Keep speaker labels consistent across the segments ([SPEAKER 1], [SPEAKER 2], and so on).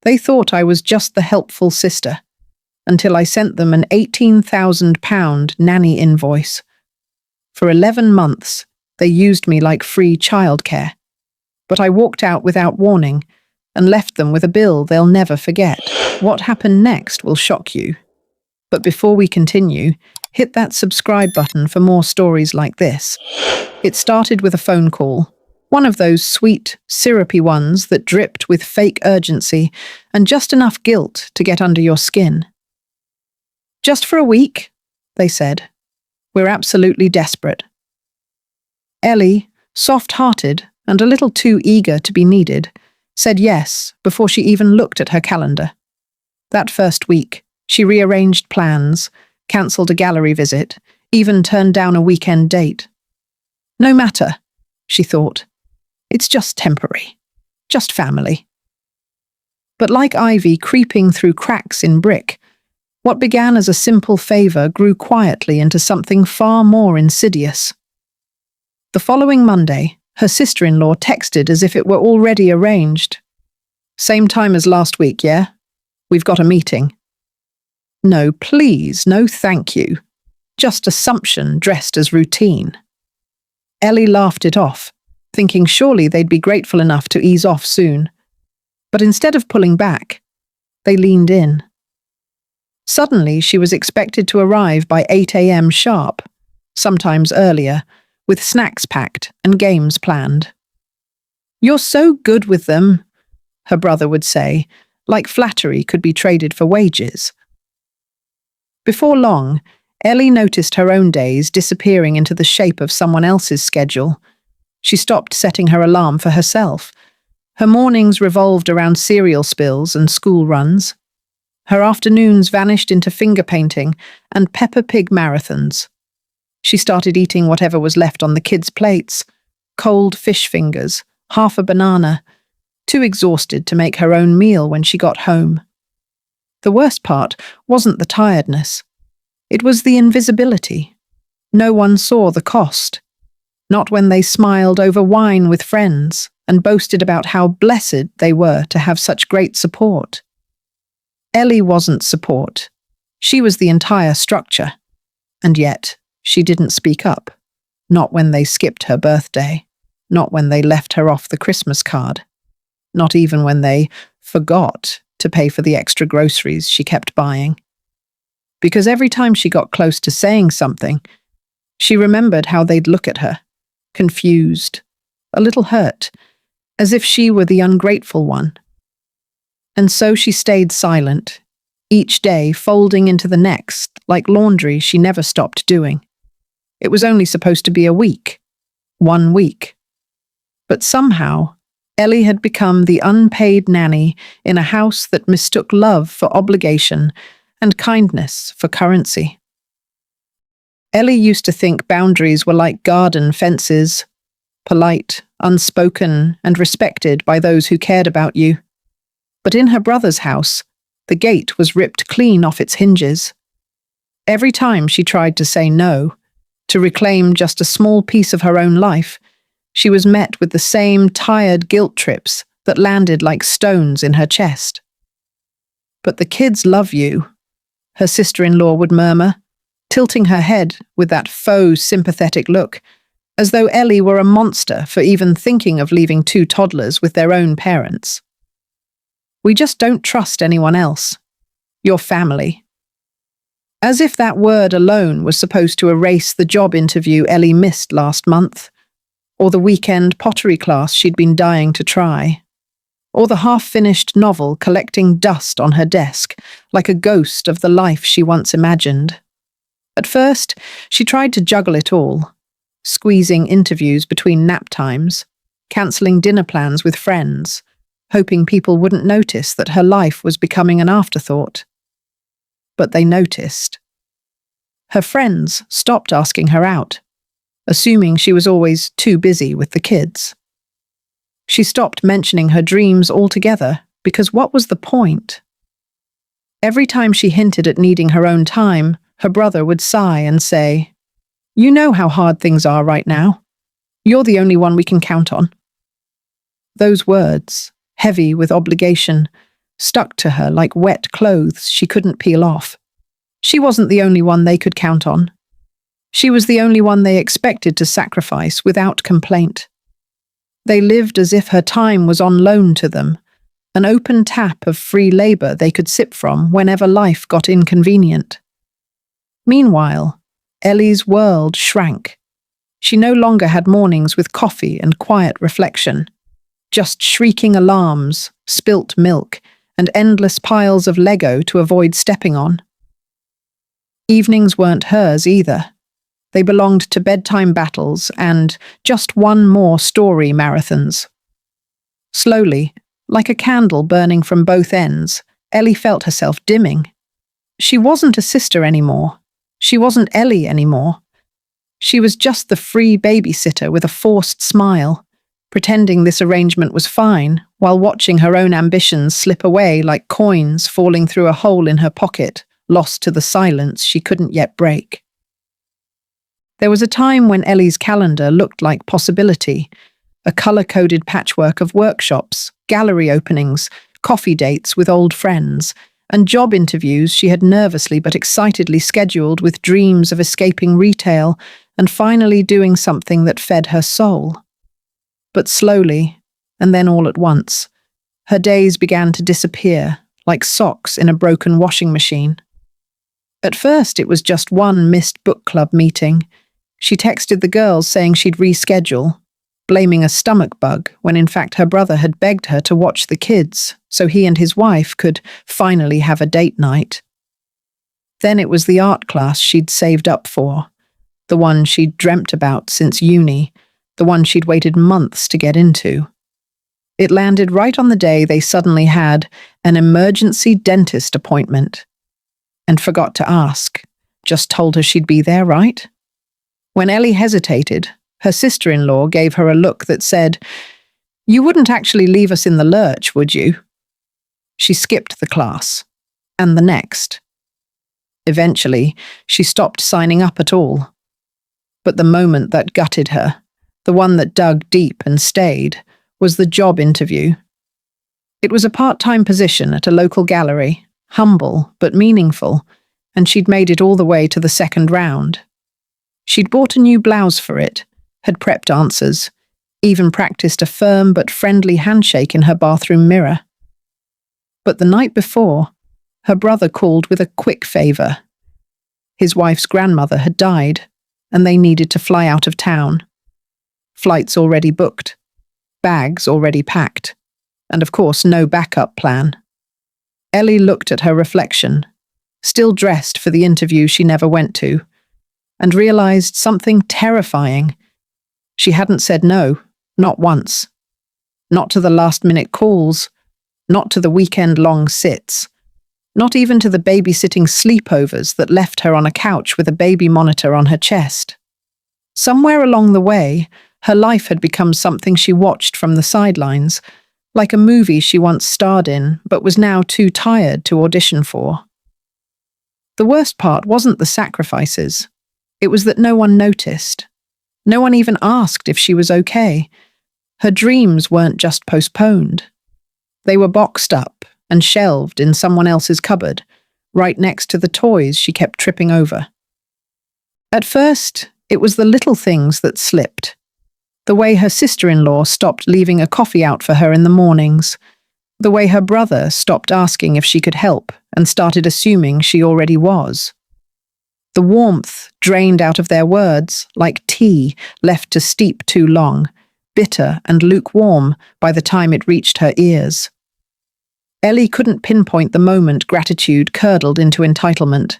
[SPEAKER 1] They thought I was just the helpful sister, until I sent them an £18,000 nanny invoice. For 11 months, they used me like free childcare. But I walked out without warning and left them with a bill they'll never forget. What happened next will shock you. But before we continue, hit that subscribe button for more stories like this. It started with a phone call, one of those sweet, syrupy ones that dripped with fake urgency and just enough guilt to get under your skin. "Just for a week," they said. "We're absolutely desperate." Ellie, soft-hearted and a little too eager to be needed, said yes before she even looked at her calendar. That first week, she rearranged plans, cancelled a gallery visit, even turned down a weekend date. No matter, she thought. It's just temporary. Just family. But like ivy creeping through cracks in brick, what began as a simple favour grew quietly into something far more insidious. The following Monday, her sister-in-law texted as if it were already arranged. "Same time as last week, yeah? We've got a meeting." No, please, no thank you. Just assumption dressed as routine. Ellie laughed it off, thinking surely they'd be grateful enough to ease off soon. But instead of pulling back, they leaned in. Suddenly, she was expected to arrive by 8 a.m. sharp, sometimes earlier, with snacks packed and games planned. "You're so good with them," her brother would say, like flattery could be traded for wages. Before long, Ellie noticed her own days disappearing into the shape of someone else's schedule. She stopped setting her alarm for herself. Her mornings revolved around cereal spills and school runs. Her afternoons vanished into finger painting and Peppa Pig marathons. She started eating whatever was left on the kids' plates, cold fish fingers, half a banana, too exhausted to make her own meal when she got home. The worst part wasn't the tiredness. It was the invisibility. No one saw the cost. Not when they smiled over wine with friends and boasted about how blessed they were to have such great support. Ellie wasn't support. She was the entire structure. And yet, she didn't speak up. Not when they skipped her birthday. Not when they left her off the Christmas card. Not even when they forgot to pay for the extra groceries she kept buying. Because every time she got close to saying something, she remembered how they'd look at her, confused, a little hurt, as if she were the ungrateful one. And so she stayed silent, each day folding into the next like laundry she never stopped doing. It was only supposed to be a week, 1 week. But somehow, Ellie had become the unpaid nanny in a house that mistook love for obligation and kindness for currency. Ellie used to think boundaries were like garden fences, polite, unspoken, and respected by those who cared about you. But in her brother's house, the gate was ripped clean off its hinges. Every time she tried to say no, to reclaim just a small piece of her own life, she was met with the same tired guilt trips that landed like stones in her chest. "But the kids love you," her sister-in-law would murmur, tilting her head with that faux sympathetic look, as though Ellie were a monster for even thinking of leaving 2 toddlers with their own parents. "We just don't trust anyone else. Your family." As if that word alone was supposed to erase the job interview Ellie missed last month, or the weekend pottery class she'd been dying to try, or the half-finished novel collecting dust on her desk like a ghost of the life she once imagined. At first, she tried to juggle it all, squeezing interviews between nap times, cancelling dinner plans with friends, hoping people wouldn't notice that her life was becoming an afterthought. But they noticed. Her friends stopped asking her out, assuming she was always too busy with the kids. She stopped mentioning her dreams altogether because what was the point? Every time she hinted at needing her own time, her brother would sigh and say, "You know how hard things are right now. You're the only one we can count on." Those words, heavy with obligation, stuck to her like wet clothes she couldn't peel off. She wasn't the only one they could count on. She was the only one they expected to sacrifice without complaint. They lived as if her time was on loan to them, an open tap of free labor they could sip from whenever life got inconvenient. Meanwhile, Ellie's world shrank. She no longer had mornings with coffee and quiet reflection, just shrieking alarms, spilt milk, and endless piles of Lego to avoid stepping on. Evenings weren't hers either. They belonged to bedtime battles and just one more story marathons. Slowly, like a candle burning from both ends, Ellie felt herself dimming. She wasn't a sister anymore. She wasn't Ellie anymore. She was just the free babysitter with a forced smile, pretending this arrangement was fine while watching her own ambitions slip away like coins falling through a hole in her pocket, lost to the silence she couldn't yet break. There was a time when Ellie's calendar looked like possibility, a colour-coded patchwork of workshops, gallery openings, coffee dates with old friends, and job interviews she had nervously but excitedly scheduled with dreams of escaping retail and finally doing something that fed her soul. But slowly, and then all at once, her days began to disappear, like socks in a broken washing machine. At first it was just one missed book club meeting. She texted the girls saying she'd reschedule, blaming a stomach bug when in fact her brother had begged her to watch the kids so he and his wife could finally have a date night. Then it was the art class she'd saved up for, the one she'd dreamt about since uni, the one she'd waited months to get into. It landed right on the day they suddenly had an emergency dentist appointment and forgot to ask, just told her she'd be there, right? When Ellie hesitated, her sister-in-law gave her a look that said, "You wouldn't actually leave us in the lurch, would you?" She skipped the class, and the next. Eventually, she stopped signing up at all. But the moment that gutted her, the one that dug deep and stayed, was the job interview. It was a part-time position at a local gallery, humble but meaningful, and she'd made it all the way to the second round. She'd bought a new blouse for it, had prepped answers, even practiced a firm but friendly handshake in her bathroom mirror. But the night before, her brother called with a quick favour. His wife's grandmother had died, and they needed to fly out of town. Flights already booked, bags already packed, and of course no backup plan. Ellie looked at her reflection, still dressed for the interview she never went to, and realised something terrifying. She hadn't said no, not once. Not to the last-minute calls, not to the weekend-long sits, not even to the babysitting sleepovers that left her on a couch with a baby monitor on her chest. Somewhere along the way, her life had become something she watched from the sidelines, like a movie she once starred in but was now too tired to audition for. The worst part wasn't the sacrifices. It was that no one noticed. No one even asked if she was okay. Her dreams weren't just postponed. They were boxed up and shelved in someone else's cupboard, right next to the toys she kept tripping over. At first, it was the little things that slipped. The way her sister-in-law stopped leaving a coffee out for her in the mornings. The way her brother stopped asking if she could help and started assuming she already was. The warmth drained out of their words like tea left to steep too long, bitter and lukewarm by the time it reached her ears. Ellie couldn't pinpoint the moment gratitude curdled into entitlement,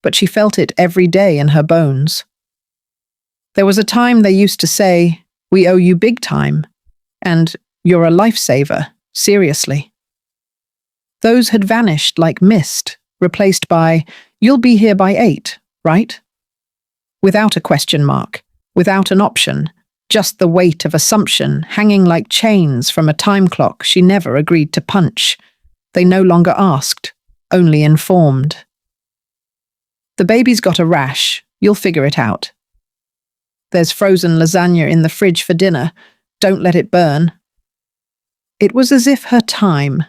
[SPEAKER 1] but she felt it every day in her bones. There was a time they used to say, "We owe you big time," and "You're a lifesaver, seriously." Those had vanished like mist, replaced by, "You'll be here by 8, right?" Without a question mark, without an option, just the weight of assumption hanging like chains from a time clock she never agreed to punch. They no longer asked, only informed. "The baby's got a rash, you'll figure it out." "There's frozen lasagna in the fridge for dinner, don't let it burn." It was as if her time,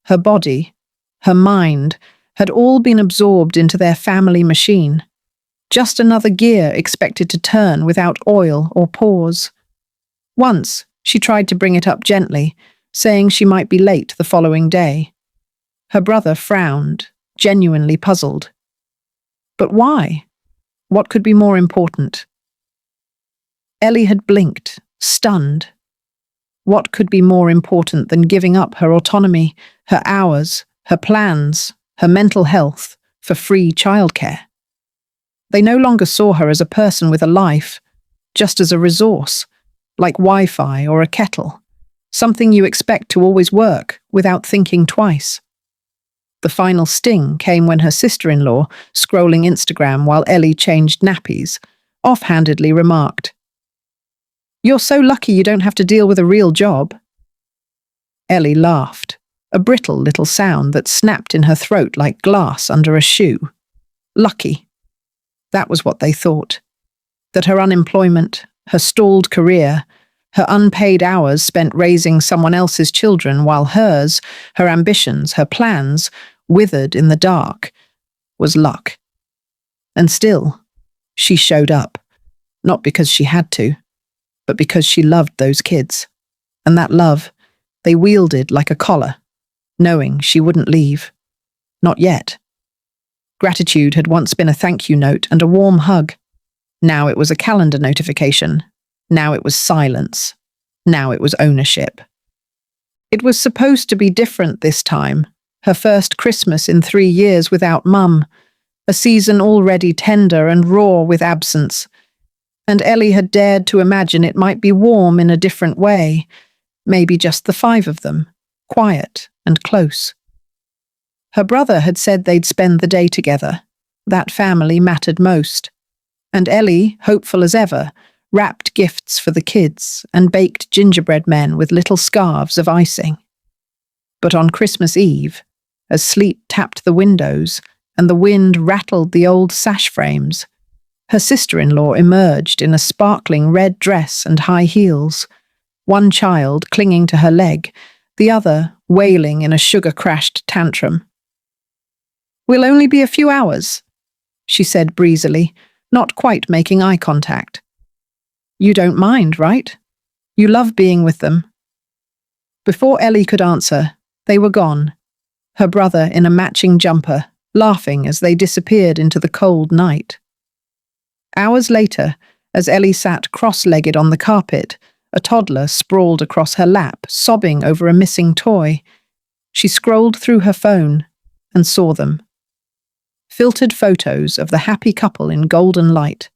[SPEAKER 1] her body, her mind, had all been absorbed into their family machine. Just another gear expected to turn without oil or pause. Once, she tried to bring it up gently, saying she might be late the following day. Her brother frowned, genuinely puzzled. But why? What could be more important? Ellie had blinked, stunned. What could be more important than giving up her autonomy, her hours, her plans, her mental health for free childcare? They no longer saw her as a person with a life, just as a resource, like Wi-Fi or a kettle, something you expect to always work without thinking twice. The final sting came when her sister-in-law, scrolling Instagram while Ellie changed nappies, offhandedly remarked, "You're so lucky you don't have to deal with a real job." Ellie laughed, a brittle little sound that snapped in her throat like glass under a shoe. Lucky. That was what they thought. That her unemployment, her stalled career, her unpaid hours spent raising someone else's children while hers, her ambitions, her plans, withered in the dark, was luck. And still, she showed up, not because she had to, but because she loved those kids. And that love, they wielded like a collar, knowing she wouldn't leave. Not yet. Gratitude had once been a thank you note and a warm hug. Now it was a calendar notification. Now it was silence. Now it was ownership. It was supposed to be different this time, her first Christmas in 3 years without Mum, a season already tender and raw with absence. And Ellie had dared to imagine it might be warm in a different way, maybe just the 5 of them, quiet and close. Her brother had said they'd spend the day together. That family mattered most. And Ellie, hopeful as ever, wrapped gifts for the kids and baked gingerbread men with little scarves of icing. But on Christmas Eve, as sleet tapped the windows and the wind rattled the old sash frames, her sister-in-law emerged in a sparkling red dress and high heels, one child clinging to her leg, the other wailing in a sugar-crashed tantrum. "We'll only be a few hours," she said breezily, not quite making eye contact. "You don't mind, right? You love being with them." Before Ellie could answer, they were gone, her brother in a matching jumper, laughing as they disappeared into the cold night. Hours later, as Ellie sat cross-legged on the carpet, a toddler sprawled across her lap, sobbing over a missing toy. She scrolled through her phone and saw them. Filtered photos of the happy couple in golden light,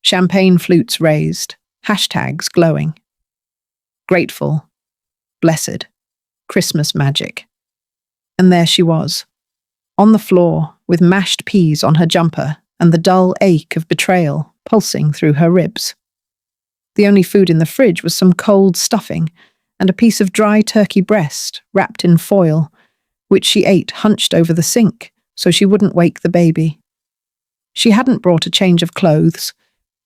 [SPEAKER 1] champagne flutes raised, hashtags glowing. Grateful, blessed, Christmas magic. And there she was, on the floor with mashed peas on her jumper and the dull ache of betrayal pulsing through her ribs. The only food in the fridge was some cold stuffing and a piece of dry turkey breast wrapped in foil, which she ate hunched over the sink so she wouldn't wake the baby. She hadn't brought a change of clothes,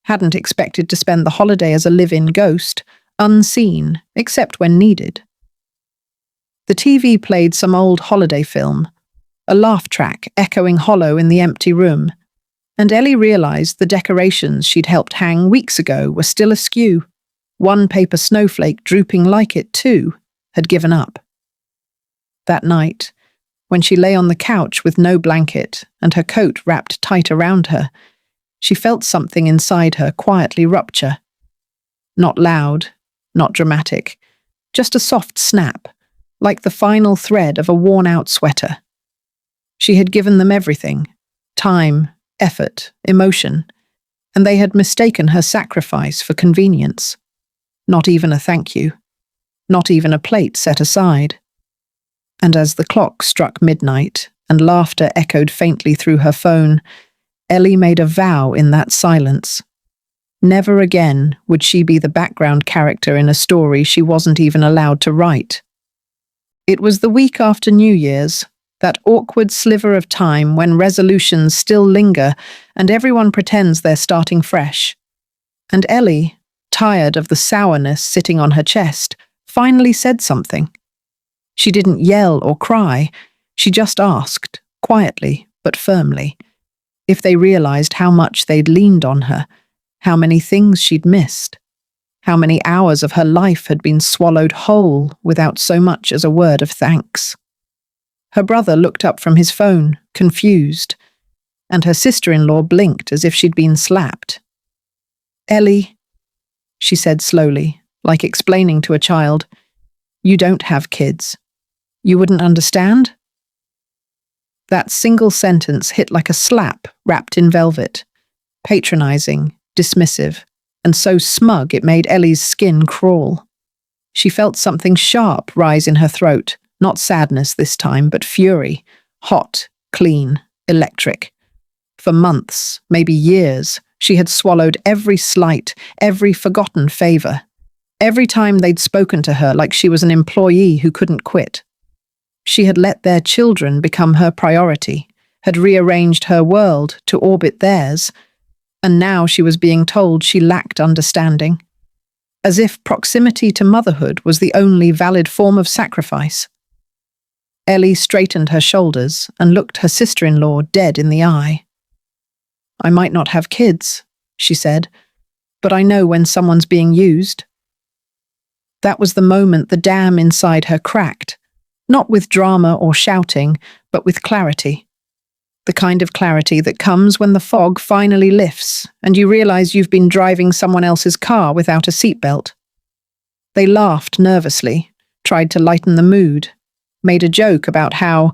[SPEAKER 1] hadn't expected to spend the holiday as a live-in ghost, unseen, except when needed. The TV played some old holiday film, a laugh track echoing hollow in the empty room, and Ellie realized the decorations she'd helped hang weeks ago were still askew. One paper snowflake drooping like it, too, had given up. That night, when she lay on the couch with no blanket and her coat wrapped tight around her, she felt something inside her quietly rupture. Not loud, not dramatic, just a soft snap, like the final thread of a worn-out sweater. She had given them everything, time, effort, emotion, and they had mistaken her sacrifice for convenience. Not even a thank you, not even a plate set aside. And as the clock struck midnight and laughter echoed faintly through her phone, Ellie made a vow in that silence. Never again would she be the background character in a story she wasn't even allowed to write. It was the week after New Year's, that awkward sliver of time when resolutions still linger and everyone pretends they're starting fresh. And Ellie, tired of the sourness sitting on her chest, finally said something. She didn't yell or cry. She just asked, quietly but firmly, if they realized how much they'd leaned on her, how many things she'd missed, how many hours of her life had been swallowed whole without so much as a word of thanks. Her brother looked up from his phone, confused, and her sister-in-law blinked as if she'd been slapped. "Ellie," she said slowly, like explaining to a child, "you don't have kids. You wouldn't understand?" That single sentence hit like a slap wrapped in velvet, patronizing, dismissive, and so smug it made Ellie's skin crawl. She felt something sharp rise in her throat, not sadness this time, but fury, hot, clean, electric. For months, maybe years, she had swallowed every slight, every forgotten favor. Every time they'd spoken to her like she was an employee who couldn't quit. She had let their children become her priority, had rearranged her world to orbit theirs, and now she was being told she lacked understanding, as if proximity to motherhood was the only valid form of sacrifice. Ellie straightened her shoulders and looked her sister-in-law dead in the eye. "I might not have kids," she said, "but I know when someone's being used." That was the moment the dam inside her cracked, not with drama or shouting, but with clarity. The kind of clarity that comes when the fog finally lifts and you realize you've been driving someone else's car without a seatbelt. They laughed nervously, tried to lighten the mood, made a joke about how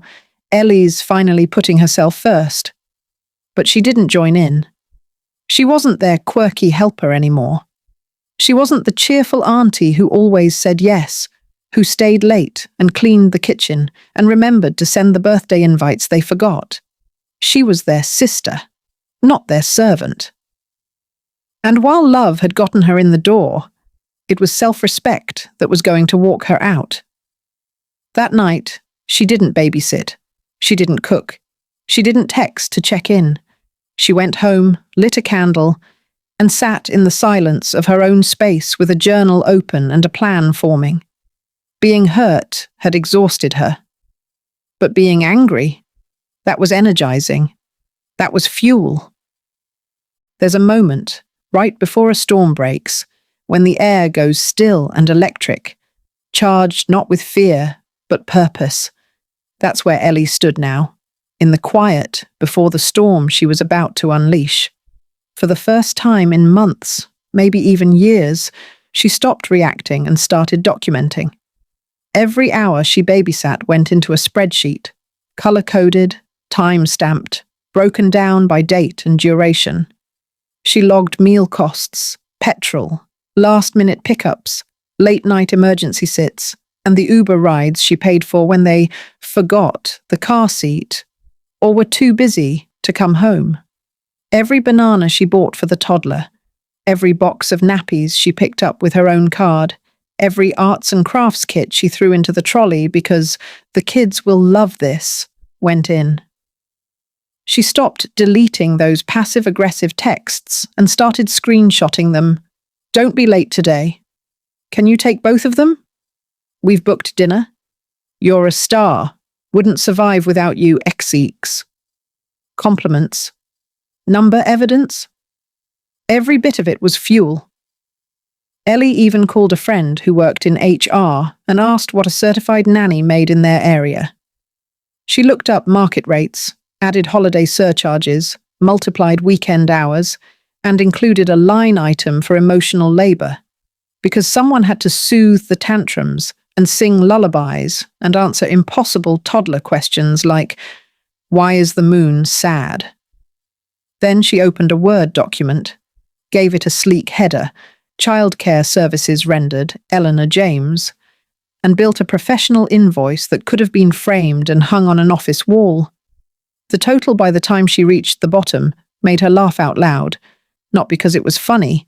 [SPEAKER 1] Ellie's finally putting herself first. But she didn't join in. She wasn't their quirky helper anymore. She wasn't the cheerful auntie who always said yes, who stayed late and cleaned the kitchen and remembered to send the birthday invites they forgot. She was their sister, not their servant. And while love had gotten her in the door, it was self-respect that was going to walk her out. That night, she didn't babysit. She didn't cook. She didn't text to check in. She went home, lit a candle, and sat in the silence of her own space with a journal open and a plan forming. Being hurt had exhausted her. But being angry, that was energizing. That was fuel. There's a moment, right before a storm breaks, when the air goes still and electric, charged not with fear, but purpose. That's where Ellie stood now, in the quiet before the storm she was about to unleash. For the first time in months, maybe even years, she stopped reacting and started documenting. Every hour she babysat went into a spreadsheet, color-coded, time-stamped, broken down by date and duration. She logged meal costs, petrol, last-minute pickups, late-night emergency sits, and the Uber rides she paid for when they forgot the car seat or were too busy to come home. Every banana she bought for the toddler, every box of nappies she picked up with her own card, every arts and crafts kit she threw into the trolley because the kids will love this, went in. She stopped deleting those passive-aggressive texts and started screenshotting them. "Don't be late today. Can you take both of them? We've booked dinner. You're a star. Wouldn't survive without you, exeeks." Compliments. Number evidence. Every bit of it was fuel. Ellie even called a friend who worked in HR and asked what a certified nanny made in their area. She looked up market rates, added holiday surcharges, multiplied weekend hours, and included a line item for emotional labor, because someone had to soothe the tantrums and sing lullabies and answer impossible toddler questions like, "Why is the moon sad?" Then she opened a Word document, gave it a sleek header, childcare services rendered, Eleanor James, and built a professional invoice that could have been framed and hung on an office wall. The total by the time she reached the bottom made her laugh out loud, not because it was funny,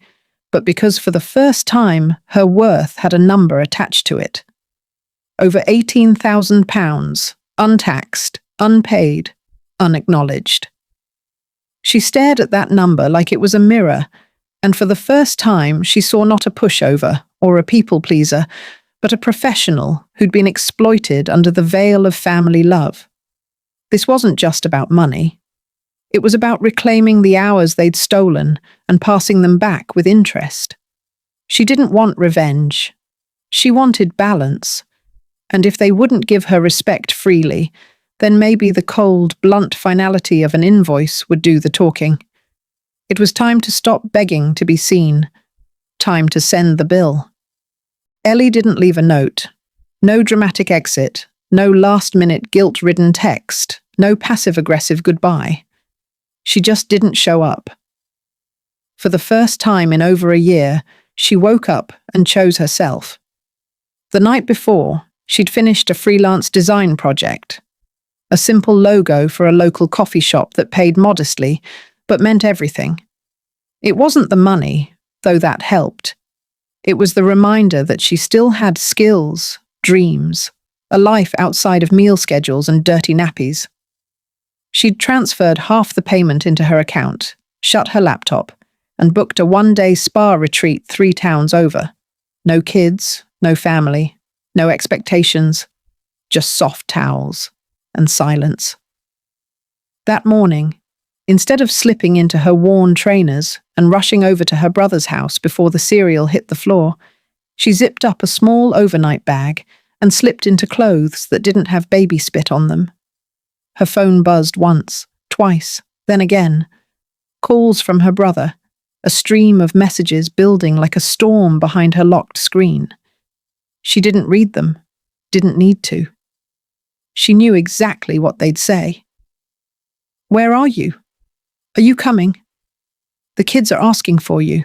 [SPEAKER 1] but because for the first time her worth had a number attached to it. Over £18,000, untaxed, unpaid, unacknowledged. She stared at that number like it was a mirror, and for the first time she saw not a pushover or a people-pleaser, but a professional who'd been exploited under the veil of family love. This wasn't just about money. It was about reclaiming the hours they'd stolen and passing them back with interest. She didn't want revenge. She wanted balance. And if they wouldn't give her respect freely, then maybe the cold, blunt finality of an invoice would do the talking. It was time to stop begging to be seen. Time to send the bill. Ellie didn't leave a note. No dramatic exit. No last-minute guilt-ridden text. No passive-aggressive goodbye. She just didn't show up. For the first time in over a year, she woke up and chose herself. The night before, she'd finished a freelance design project. A simple logo for a local coffee shop that paid modestly, but meant everything. It wasn't the money, though that helped. It was the reminder that she still had skills, dreams, a life outside of meal schedules and dirty nappies. She'd transferred half the payment into her account, shut her laptop, and booked a one-day spa retreat 3 towns over. No kids, no family, no expectations, just soft towels and silence. That morning, instead of slipping into her worn trainers and rushing over to her brother's house before the cereal hit the floor, she zipped up a small overnight bag and slipped into clothes that didn't have baby spit on them. Her phone buzzed once, twice, then again. Calls from her brother, a stream of messages building like a storm behind her locked screen. She didn't read them, didn't need to. She knew exactly what they'd say. "Where are you? Are you coming? The kids are asking for you."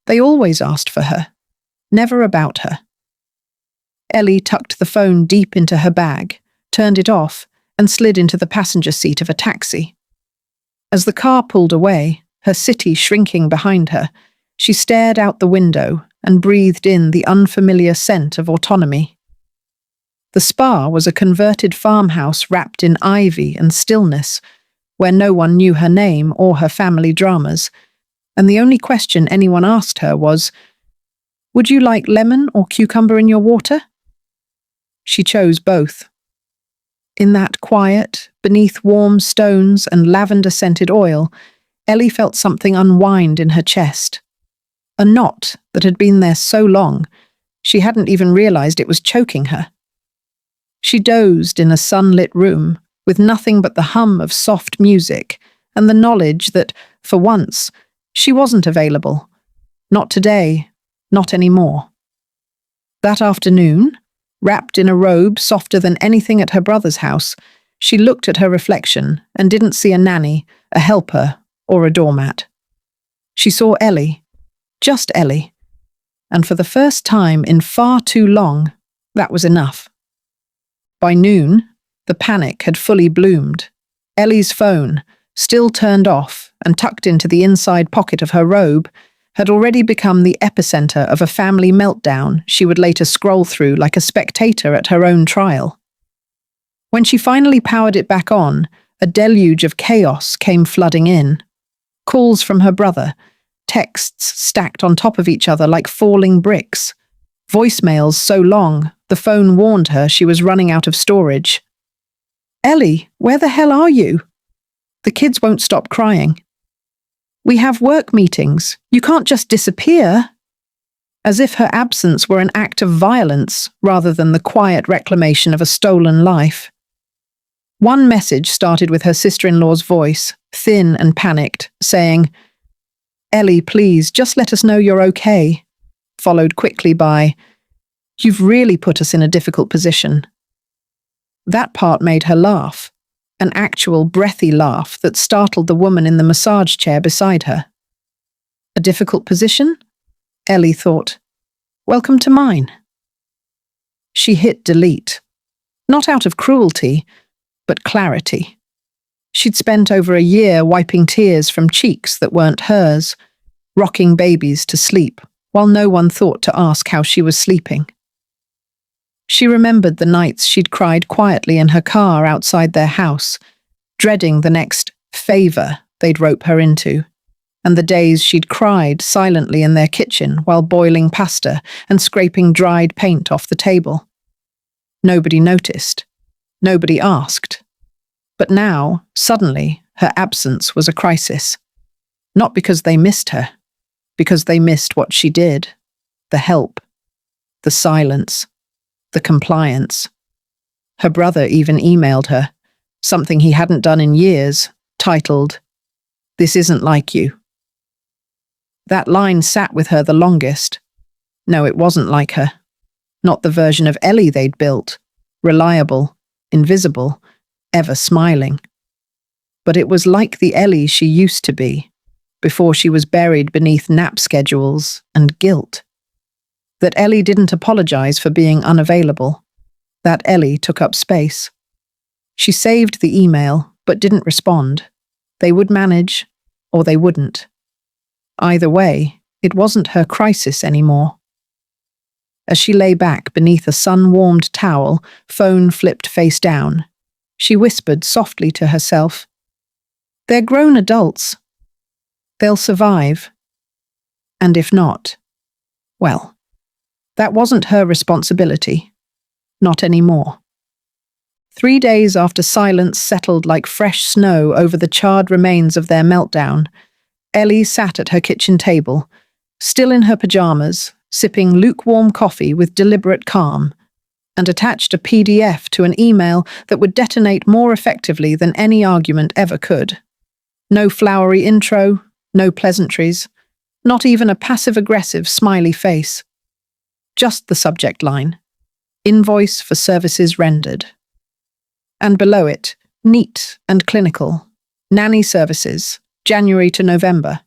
[SPEAKER 1] They always asked for her, never about her. Ellie tucked the phone deep into her bag, turned it off, and slid into the passenger seat of a taxi. As the car pulled away, her city shrinking behind her, she stared out the window and breathed in the unfamiliar scent of autonomy. The spa was a converted farmhouse wrapped in ivy and stillness, where no one knew her name or her family dramas, and the only question anyone asked her was, "Would you like lemon or cucumber in your water?" She chose both. In that quiet, beneath warm stones and lavender-scented oil, Ellie felt something unwind in her chest. A knot that had been there so long, she hadn't even realized it was choking her. She dozed in a sunlit room, with nothing but the hum of soft music and the knowledge that, for once, she wasn't available. Not today, not anymore. That afternoon, wrapped in a robe softer than anything at her brother's house, she looked at her reflection and didn't see a nanny, a helper, or a doormat. She saw Ellie, just Ellie, and for the first time in far too long, that was enough. By noon, the panic had fully bloomed. Ellie's phone, still turned off and tucked into the inside pocket of her robe, had already become the epicenter of a family meltdown she would later scroll through like a spectator at her own trial. When she finally powered it back on, a deluge of chaos came flooding in. Calls from her brother, texts stacked on top of each other like falling bricks. Voicemails so long, the phone warned her she was running out of storage. "Ellie, where the hell are you? The kids won't stop crying. We have work meetings. You can't just disappear." As if her absence were an act of violence rather than the quiet reclamation of a stolen life. One message started with her sister-in-law's voice, thin and panicked, saying, "Ellie, please, just let us know you're okay," followed quickly by, "You've really put us in a difficult position." That part made her laugh, an actual breathy laugh that startled the woman in the massage chair beside her. A difficult position? Ellie thought. Welcome to mine. She hit delete. Not out of cruelty, but clarity. She'd spent over a year wiping tears from cheeks that weren't hers, rocking babies to sleep, while no one thought to ask how she was sleeping. She remembered the nights she'd cried quietly in her car outside their house, dreading the next favor they'd rope her into, and the days she'd cried silently in their kitchen while boiling pasta and scraping dried paint off the table. Nobody noticed. Nobody asked. But now, suddenly, her absence was a crisis. Not because they missed her, because they missed what she did. The help, the silence, the compliance. Her brother even emailed her, something he hadn't done in years, titled, "This isn't like you." That line sat with her the longest. No, it wasn't like her. Not the version of Ellie they'd built, reliable, invisible, ever smiling. But it was like the Ellie she used to be, before she was buried beneath nap schedules and guilt. That Ellie didn't apologize for being unavailable. That Ellie took up space. She saved the email, but didn't respond. They would manage, or they wouldn't. Either way, it wasn't her crisis anymore. As she lay back beneath a sun-warmed towel, phone flipped face down, she whispered softly to herself, "They're grown adults. They'll survive. And if not, well, that wasn't her responsibility. Not anymore." 3 days after silence settled like fresh snow over the charred remains of their meltdown, Ellie sat at her kitchen table, still in her pajamas, sipping lukewarm coffee with deliberate calm, and attached a PDF to an email that would detonate more effectively than any argument ever could. No flowery intro, no pleasantries, not even a passive-aggressive smiley face. Just the subject line, "Invoice for services rendered." And below it, neat and clinical, "Nanny services, January to November.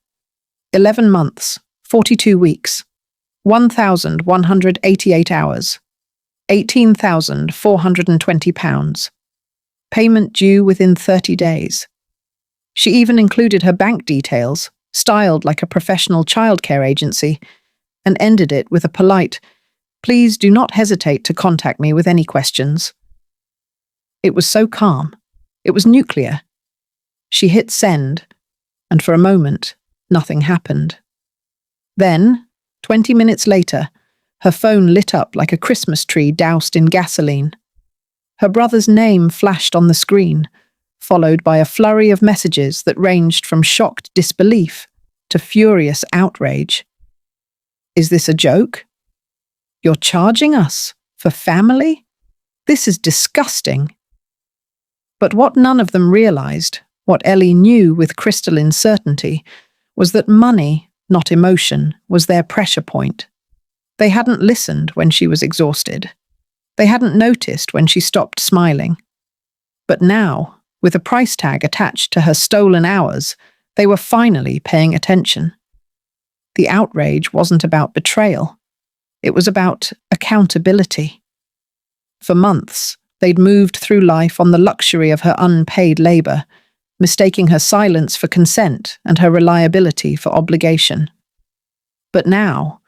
[SPEAKER 1] 11 months, 42 weeks, 1,188 hours, £18,420. Payment due within 30 days. She even included her bank details, styled like a professional childcare agency, and ended it with a polite, "Please do not hesitate to contact me with any questions." It was so calm. It was nuclear. She hit send, and for a moment, nothing happened. Then, 20 minutes later, her phone lit up like a Christmas tree doused in gasoline. Her brother's name flashed on the screen, followed by a flurry of messages that ranged from shocked disbelief to furious outrage. "Is this a joke? You're charging us for family? This is disgusting." But what none of them realized, what Ellie knew with crystalline certainty, was that money, not emotion, was their pressure point. They hadn't listened when she was exhausted. They hadn't noticed when she stopped smiling. But now, with a price tag attached to her stolen hours, they were finally paying attention. The outrage wasn't about betrayal. It was about accountability. For months, they'd moved through life on the luxury of her unpaid labor, mistaking her silence for consent and her reliability for obligation. But now,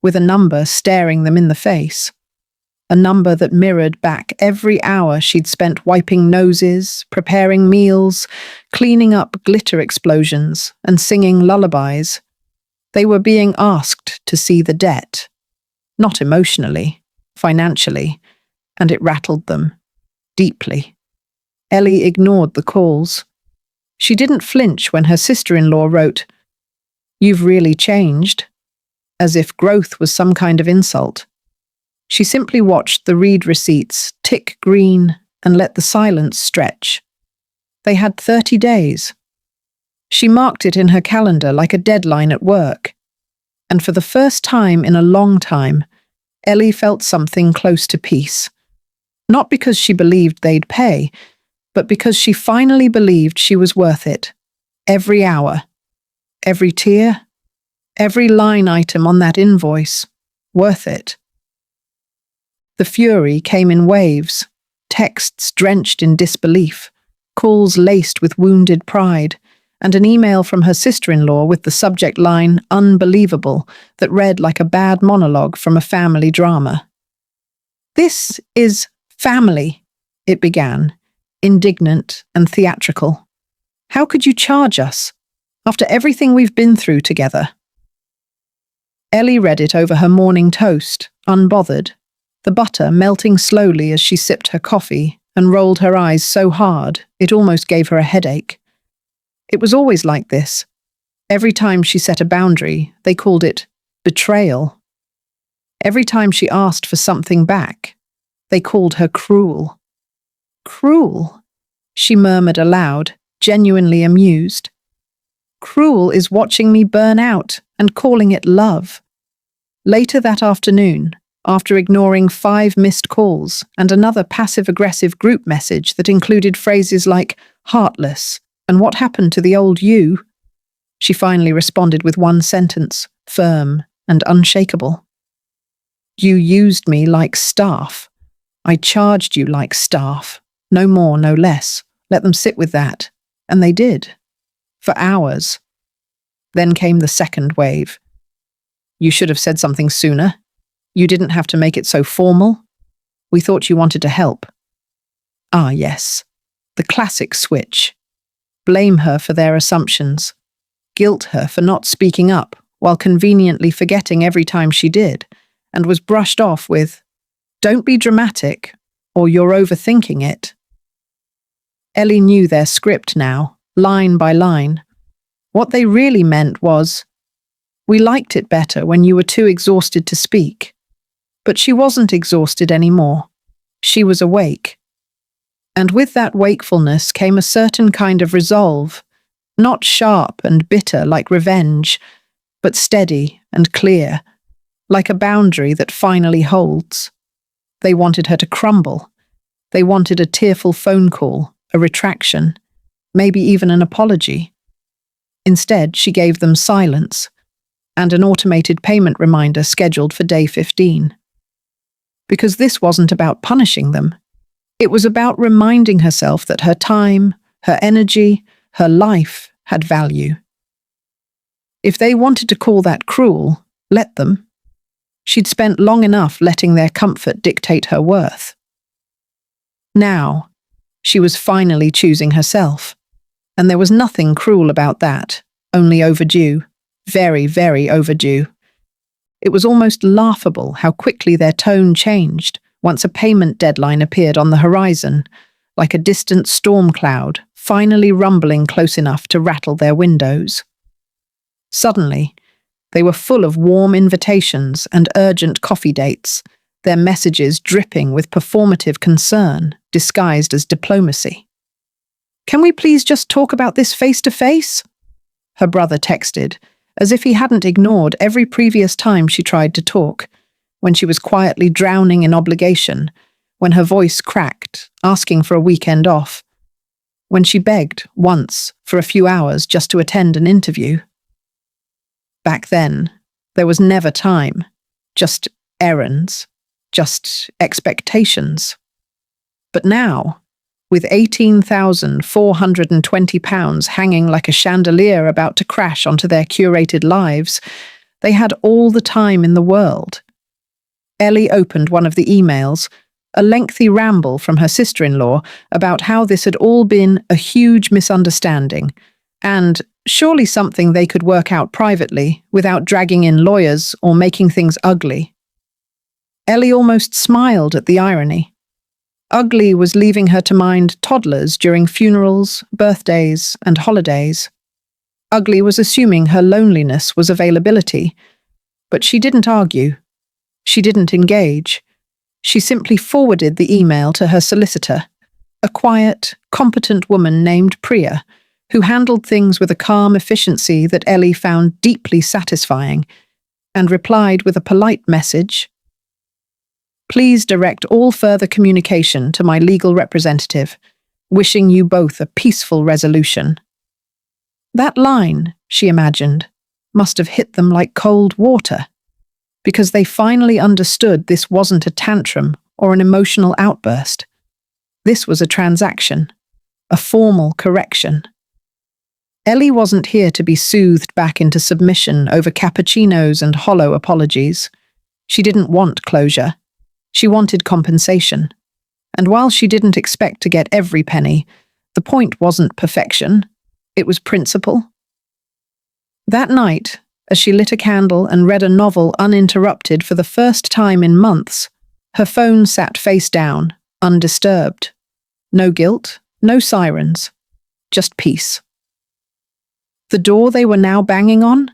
[SPEAKER 1] with a number staring them in the face, a number that mirrored back every hour she'd spent wiping noses, preparing meals, cleaning up glitter explosions, and singing lullabies, they were being asked to see the debt. Not emotionally, financially, and it rattled them, deeply. Ellie ignored the calls. She didn't flinch when her sister-in-law wrote, "You've really changed," as if growth was some kind of insult. She simply watched the read receipts tick green and let the silence stretch. They had 30 days. She marked it in her calendar like a deadline at work. And for the first time in a long time, Ellie felt something close to peace. Not because she believed they'd pay, but because she finally believed she was worth it. Every hour, every tear, every line item on that invoice, worth it. The fury came in waves, texts drenched in disbelief, calls laced with wounded pride, and an email from her sister-in-law with the subject line "unbelievable" that read like a bad monologue from a family drama. "This is family," it began, indignant and theatrical. "How could you charge us? After everything we've been through together. Ellie read it over her morning toast, unbothered, the butter melting slowly as she sipped her coffee and rolled her eyes so hard it almost gave her a headache. It was always like this. Every time she set a boundary, they called it betrayal. Every time she asked for something back, they called her cruel. Cruel, she murmured aloud, genuinely amused. Cruel is watching me burn out and calling it love. Later that afternoon, after ignoring 5 missed calls and another passive-aggressive group message that included phrases like heartless and what happened to the old you, she finally responded with one sentence, firm and unshakable. You used me like staff. I charged you like staff. No more, no less. Let them sit with that. And they did. For hours. Then came the second wave. You should have said something sooner. You didn't have to make it so formal. We thought you wanted to help. Ah, yes. The classic switch. Blame her for their assumptions. Guilt her for not speaking up while conveniently forgetting every time she did, and was brushed off with, "Don't be dramatic, or you're overthinking it." Ellie knew their script now, line by line. What they really meant was, "We liked it better when you were too exhausted to speak." But she wasn't exhausted anymore. She was awake. And with that wakefulness came a certain kind of resolve, not sharp and bitter like revenge, but steady and clear, like a boundary that finally holds. They wanted her to crumble. They wanted a tearful phone call, a retraction, maybe even an apology. Instead, she gave them silence and an automated payment reminder scheduled for day 15. Because this wasn't about punishing them. It was about reminding herself that her time, her energy, her life had value. If they wanted to call that cruel, let them. She'd spent long enough letting their comfort dictate her worth. Now, she was finally choosing herself, and there was nothing cruel about that, only overdue, very, very overdue. It was almost laughable how quickly their tone changed once a payment deadline appeared on the horizon, like a distant storm cloud, finally rumbling close enough to rattle their windows. Suddenly, they were full of warm invitations and urgent coffee dates, their messages dripping with performative concern disguised as diplomacy. "Can we please just talk about this face-to-face?" her brother texted, as if he hadn't ignored every previous time she tried to talk, when she was quietly drowning in obligation, when her voice cracked, asking for a weekend off, when she begged, once, for a few hours just to attend an interview. Back then, there was never time, just errands, just expectations. But now, with £18,420 hanging like a chandelier about to crash onto their curated lives, they had all the time in the world. Ellie opened one of the emails, a lengthy ramble from her sister-in-law about how this had all been a huge misunderstanding, and surely something they could work out privately without dragging in lawyers or making things ugly. Ellie almost smiled at the irony. Ugly was leaving her to mind toddlers during funerals, birthdays, and holidays. Ugly was assuming her loneliness was availability. But she didn't argue. She didn't engage. She simply forwarded the email to her solicitor, a quiet, competent woman named Priya, who handled things with a calm efficiency that Ellie found deeply satisfying, and replied with a polite message. "Please direct all further communication to my legal representative, wishing you both a peaceful resolution." That line, she imagined, must have hit them like cold water, because they finally understood this wasn't a tantrum or an emotional outburst. This was a transaction, a formal correction. Ellie wasn't here to be soothed back into submission over cappuccinos and hollow apologies. She didn't want closure. She wanted compensation. And while she didn't expect to get every penny, the point wasn't perfection. It was principle. That night, as she lit a candle and read a novel uninterrupted for the first time in months, her phone sat face down, undisturbed. No guilt, no sirens, just peace. The door they were now banging on?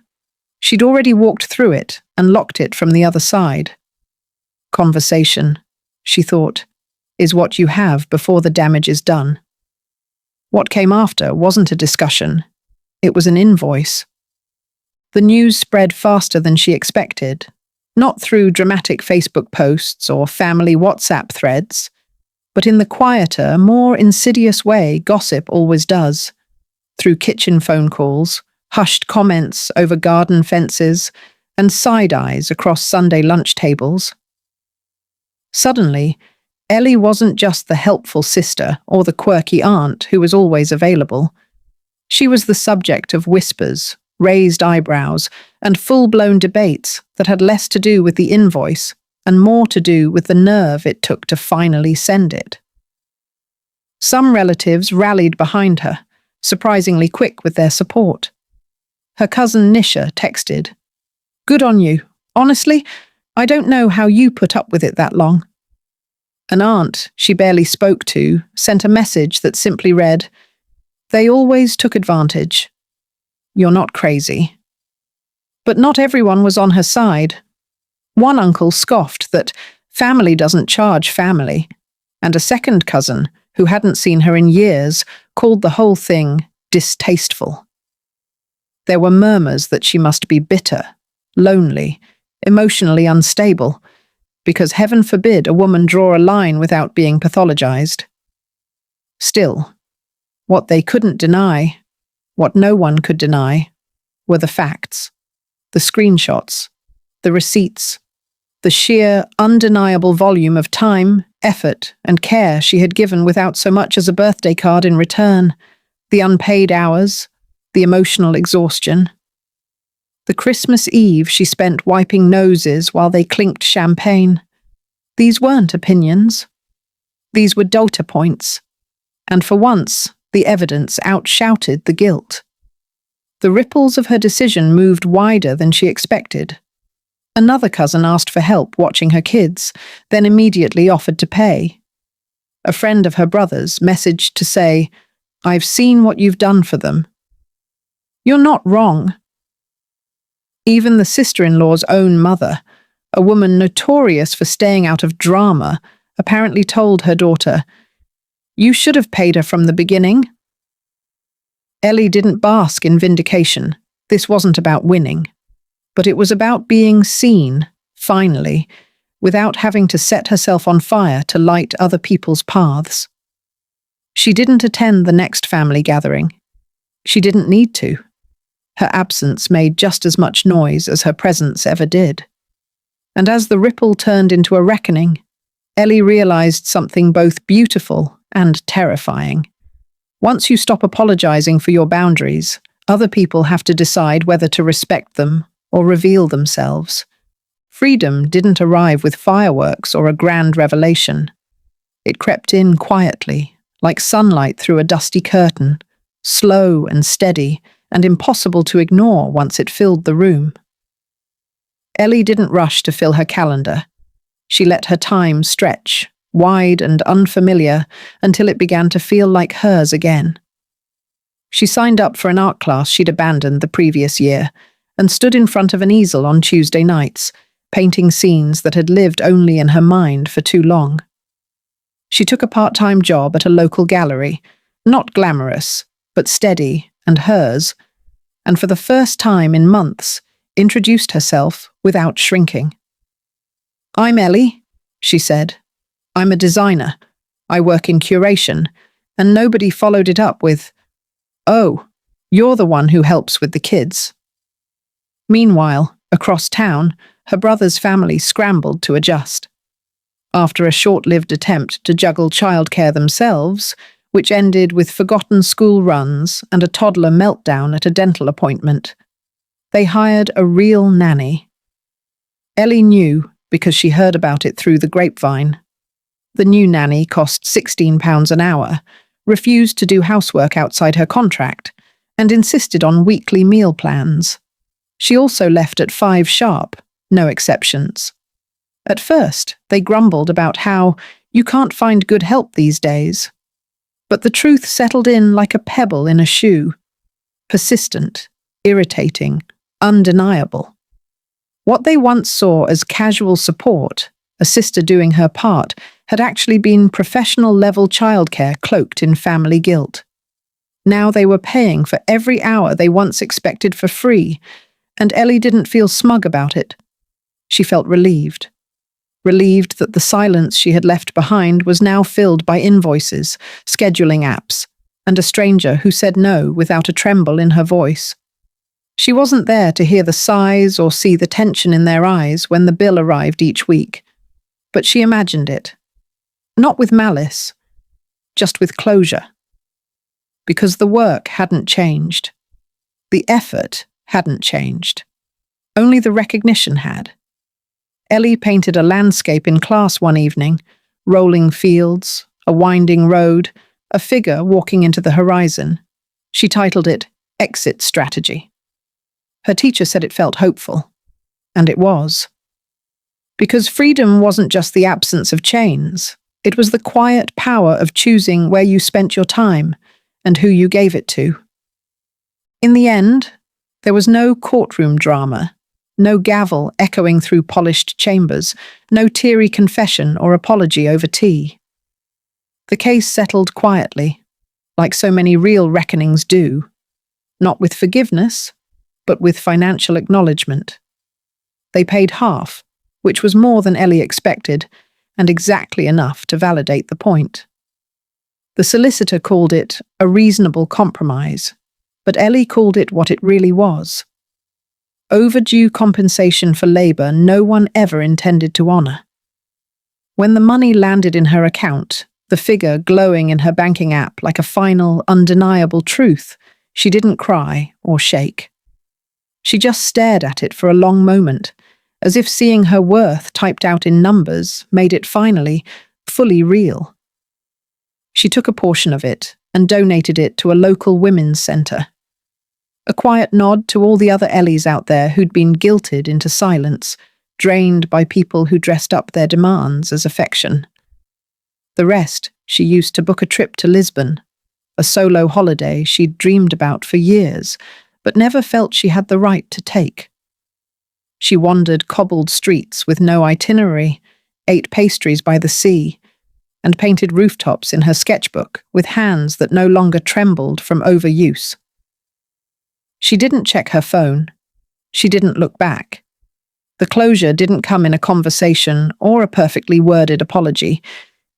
[SPEAKER 1] She'd already walked through it and locked it from the other side. Conversation, she thought, is what you have before the damage is done. What came after wasn't a discussion. It was an invoice. The news spread faster than she expected, not through dramatic Facebook posts or family WhatsApp threads, but in the quieter, more insidious way gossip always does, through kitchen phone calls, hushed comments over garden fences, and side-eyes across Sunday lunch tables. Suddenly, Ellie wasn't just the helpful sister or the quirky aunt who was always available. She was the subject of whispers, raised eyebrows, and full-blown debates that had less to do with the invoice and more to do with the nerve it took to finally send it. Some relatives rallied behind her, surprisingly quick with their support. Her cousin Nisha texted, "Good on you. Honestly, I don't know how you put up with it that long." An aunt she barely spoke to sent a message that simply read, "They always took advantage. You're not crazy." But not everyone was on her side. One uncle scoffed that family doesn't charge family, and a second cousin, who hadn't seen her in years, called the whole thing distasteful. There were murmurs that she must be bitter, lonely, emotionally unstable, because heaven forbid a woman draw a line without being pathologized. Still, what they couldn't deny, what no one could deny, were the facts, the screenshots, the receipts, the sheer, undeniable volume of time, effort, and care she had given without so much as a birthday card in return, the unpaid hours, the emotional exhaustion. The Christmas Eve she spent wiping noses while they clinked champagne. These weren't opinions. These were data points. And for once, the evidence outshouted the guilt. The ripples of her decision moved wider than she expected. Another cousin asked for help watching her kids, then immediately offered to pay. A friend of her brother's messaged to say, "I've seen what you've done for them." You're not wrong. Even the sister-in-law's own mother, a woman notorious for staying out of drama, apparently told her daughter, "You should have paid her from the beginning." Ellie didn't bask in vindication. This wasn't about winning. But it was about being seen, finally, without having to set herself on fire to light other people's paths. She didn't attend the next family gathering. She didn't need to. Her absence made just as much noise as her presence ever did. And as the ripple turned into a reckoning, Ellie realized something both beautiful and terrifying. Once you stop apologizing for your boundaries, other people have to decide whether to respect them or reveal themselves. Freedom didn't arrive with fireworks or a grand revelation. It crept in quietly, like sunlight through a dusty curtain, slow and steady, and impossible to ignore once it filled the room. Ellie didn't rush to fill her calendar. She let her time stretch, wide and unfamiliar, until it began to feel like hers again. She signed up for an art class she'd abandoned the previous year, and stood in front of an easel on Tuesday nights, painting scenes that had lived only in her mind for too long. She took a part-time job at a local gallery, not glamorous, but steady and hers, and for the first time in months, introduced herself without shrinking. "I'm Ellie," she said. "I'm a designer. I work in curation," and nobody followed it up with, "Oh, you're the one who helps with the kids." Meanwhile, across town, her brother's family scrambled to adjust. After a short-lived attempt to juggle childcare themselves, which ended with forgotten school runs and a toddler meltdown at a dental appointment, they hired a real nanny. Ellie knew because she heard about it through the grapevine. The new nanny cost £16 an hour, refused to do housework outside her contract, and insisted on weekly meal plans, She also left at 5 sharp, no exceptions. At first, they grumbled about how you can't find good help these days. But the truth settled in like a pebble in a shoe. Persistent, irritating, undeniable. What they once saw as casual support, a sister doing her part, had actually been professional-level childcare cloaked in family guilt. Now they were paying for every hour they once expected for free, and Ellie didn't feel smug about it. She felt relieved. Relieved that the silence she had left behind was now filled by invoices, scheduling apps, and a stranger who said no without a tremble in her voice. She wasn't there to hear the sighs or see the tension in their eyes when the bill arrived each week, but she imagined it. Not with malice, just with closure. Because the work hadn't changed. The effort hadn't changed. Only the recognition had. Ellie painted a landscape in class one evening, rolling fields, a winding road, a figure walking into the horizon. She titled it Exit Strategy. Her teacher said it felt hopeful, and it was. Because freedom wasn't just the absence of chains, it was the quiet power of choosing where you spent your time and who you gave it to. In the end, there was no courtroom drama, no gavel echoing through polished chambers, no teary confession or apology over tea. The case settled quietly, like so many real reckonings do, not with forgiveness, but with financial acknowledgement. They paid half, which was more than Ellie expected, and exactly enough to validate the point. The solicitor called it a reasonable compromise, but Ellie called it what it really was. Overdue compensation for labour no one ever intended to honour. When the money landed in her account, the figure glowing in her banking app like a final, undeniable truth, she didn't cry or shake. She just stared at it for a long moment, as if seeing her worth typed out in numbers made it finally, fully real. She took a portion of it and donated it to a local women's centre. A quiet nod to all the other Ellies out there who'd been guilted into silence, drained by people who dressed up their demands as affection. The rest she used to book a trip to Lisbon, a solo holiday she'd dreamed about for years, but never felt she had the right to take. She wandered cobbled streets with no itinerary, ate pastries by the sea, and painted rooftops in her sketchbook with hands that no longer trembled from overuse. She didn't check her phone. She didn't look back. The closure didn't come in a conversation or a perfectly worded apology.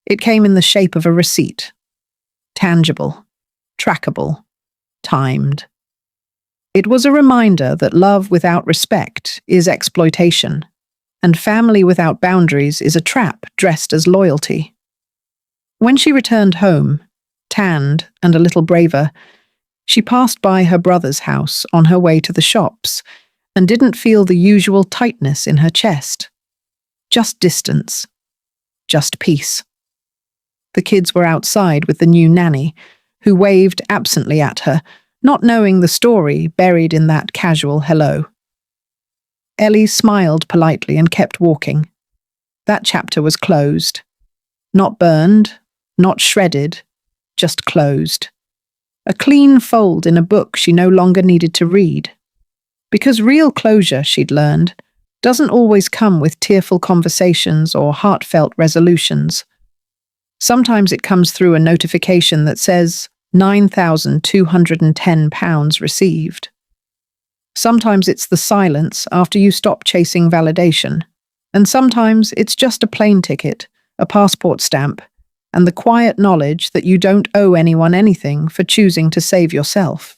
[SPEAKER 1] It came in the shape of a receipt. Tangible, trackable, timed. It was a reminder that love without respect is exploitation, and family without boundaries is a trap dressed as loyalty. When she returned home, tanned and a little braver, she passed by her brother's house on her way to the shops and didn't feel the usual tightness in her chest. Just distance. Just peace. The kids were outside with the new nanny, who waved absently at her, not knowing the story buried in that casual hello. Ellie smiled politely and kept walking. That chapter was closed. Not burned, not shredded, just closed. A clean fold in a book she no longer needed to read. Because real closure, she'd learned, doesn't always come with tearful conversations or heartfelt resolutions. Sometimes it comes through a notification that says, £9,210 received. Sometimes it's the silence after you stop chasing validation, and sometimes it's just a plane ticket, a passport stamp, and the quiet knowledge that you don't owe anyone anything for choosing to save yourself.